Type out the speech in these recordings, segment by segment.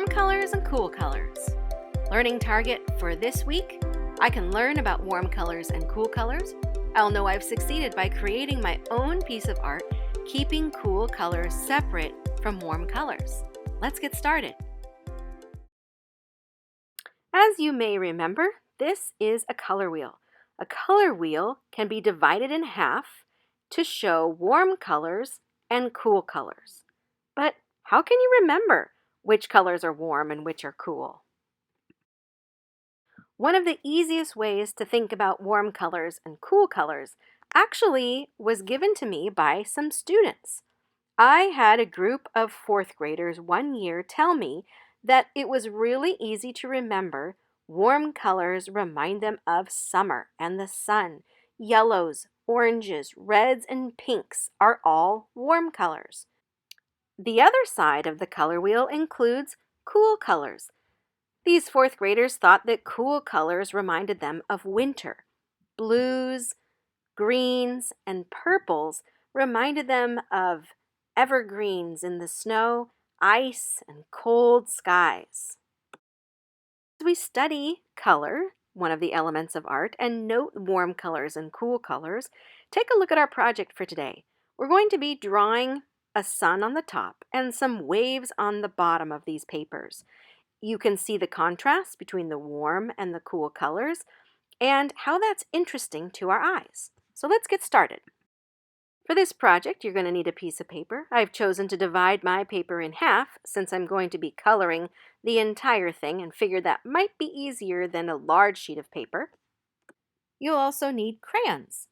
warm colors and cool colors. Learning target for this week, I can learn about warm colors and cool colors. I'll know I've succeeded by creating my own piece of art, keeping cool colors separate from warm colors. Let's get started. As you may remember, this is a color wheel. A color wheel can be divided in half to show warm colors and cool colors. But how can you remember which colors are warm and which are cool? One of the easiest ways to think about warm colors and cool colors actually was given to me by some students. I had a group of fourth graders one year tell me that it was really easy to remember warm colors remind them of summer and the sun. Yellows, oranges, reds, and pinks are all warm colors. The other side of the color wheel includes cool colors. These fourth graders thought that cool colors reminded them of winter. Blues, greens, and purples reminded them of evergreens in the snow, ice, and cold skies. As we study color, one of the elements of art, and note warm colors and cool colors, take a look at our project for today. We're going to be drawing a sun on the top and some waves on the bottom of these papers. You can see the contrast between the warm and the cool colors and how that's interesting to our eyes. So let's get started. For this project, you're going to need a piece of paper. I've chosen to divide my paper in half since I'm going to be coloring the entire thing and figured that might be easier than a large sheet of paper. You'll also need crayons.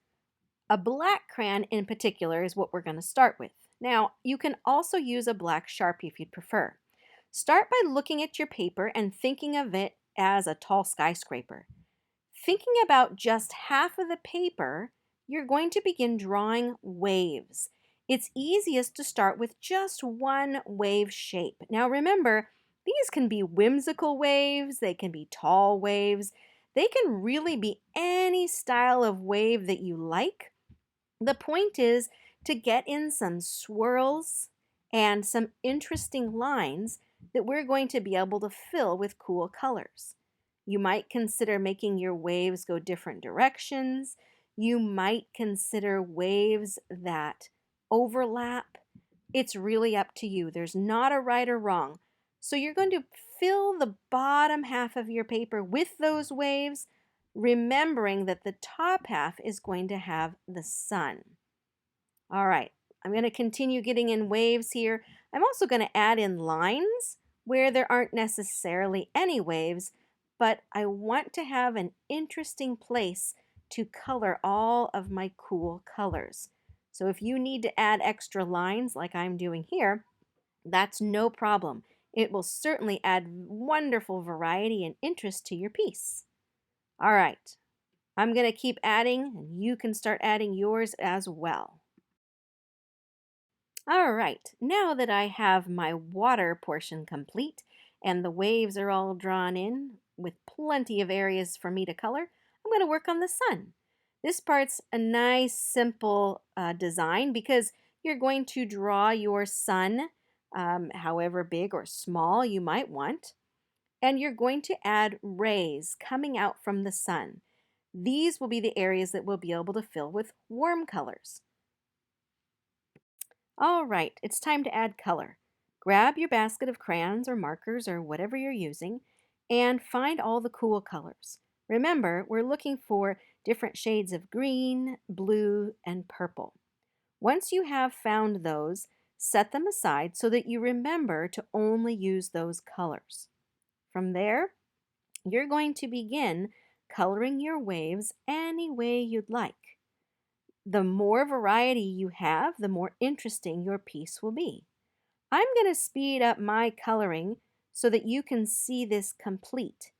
A black crayon in particular is what we're going to start with. Now, you can also use a black Sharpie if you'd prefer. Start by looking at your paper and thinking of it as a tall skyscraper. Thinking about just half of the paper, you're going to begin drawing waves. It's easiest to start with just one wave shape. Now remember, these can be whimsical waves, they can be tall waves, they can really be any style of wave that you like. The point is to get in some swirls and some interesting lines that we're going to be able to fill with cool colors. You might consider making your waves go different directions. You might consider waves that overlap. It's really up to you. There's not a right or wrong. So you're going to fill the bottom half of your paper with those waves, remembering that the top half is going to have the sun. All right, I'm going to continue getting in waves here. I'm also going to add in lines where there aren't necessarily any waves, but I want to have an interesting place to color all of my cool colors. So if you need to add extra lines like I'm doing here, that's no problem. It will certainly add wonderful variety and interest to your piece. All right, I'm going to keep adding, and you can start adding yours as well. All right, now that I have my water portion complete and the waves are all drawn in with plenty of areas for me to color, I'm going to work on the sun. This part's a nice, simple design because you're going to draw your sun however big or small you might want, and you're going to add rays coming out from the sun. These will be the areas that we'll be able to fill with warm colors. All right, it's time to add color. Grab your basket of crayons or markers or whatever you're using and find all the cool colors. Remember, we're looking for different shades of green, blue, and purple. Once you have found those, set them aside so that you remember to only use those colors. From there, you're going to begin coloring your waves any way you'd like. The more variety you have, the more interesting your piece will be. I'm going to speed up my coloring so that you can see this complete.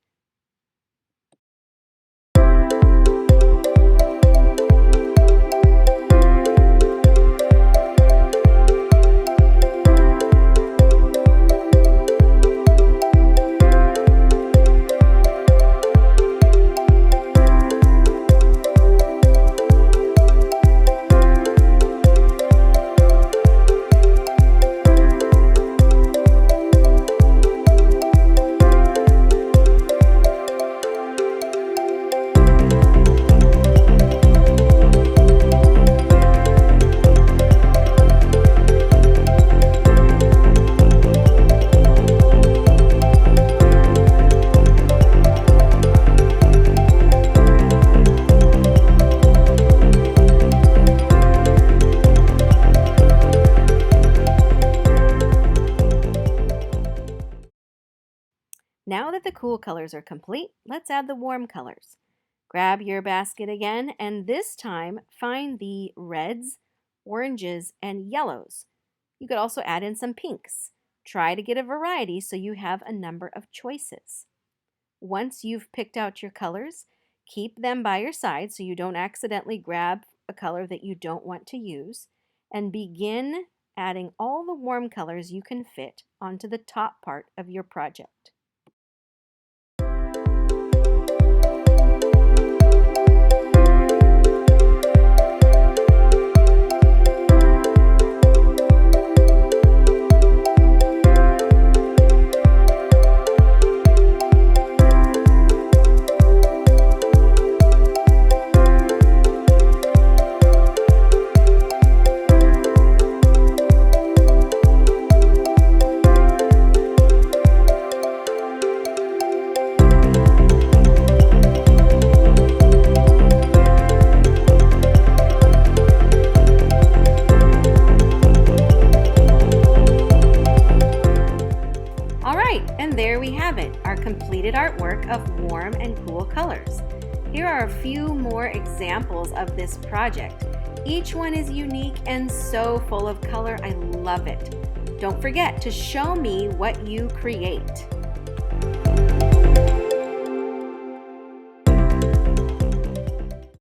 Now that the cool colors are complete, let's add the warm colors. Grab your basket again, and this time find the reds, oranges, and yellows. You could also add in some pinks. Try to get a variety so you have a number of choices. Once you've picked out your colors, keep them by your side so you don't accidentally grab a color that you don't want to use, and begin adding all the warm colors you can fit onto the top part of your project. And there we have it, our completed artwork of warm and cool colors. Here are a few more examples of this project. Each one is unique and so full of color. I love it. Don't forget to show me what you create.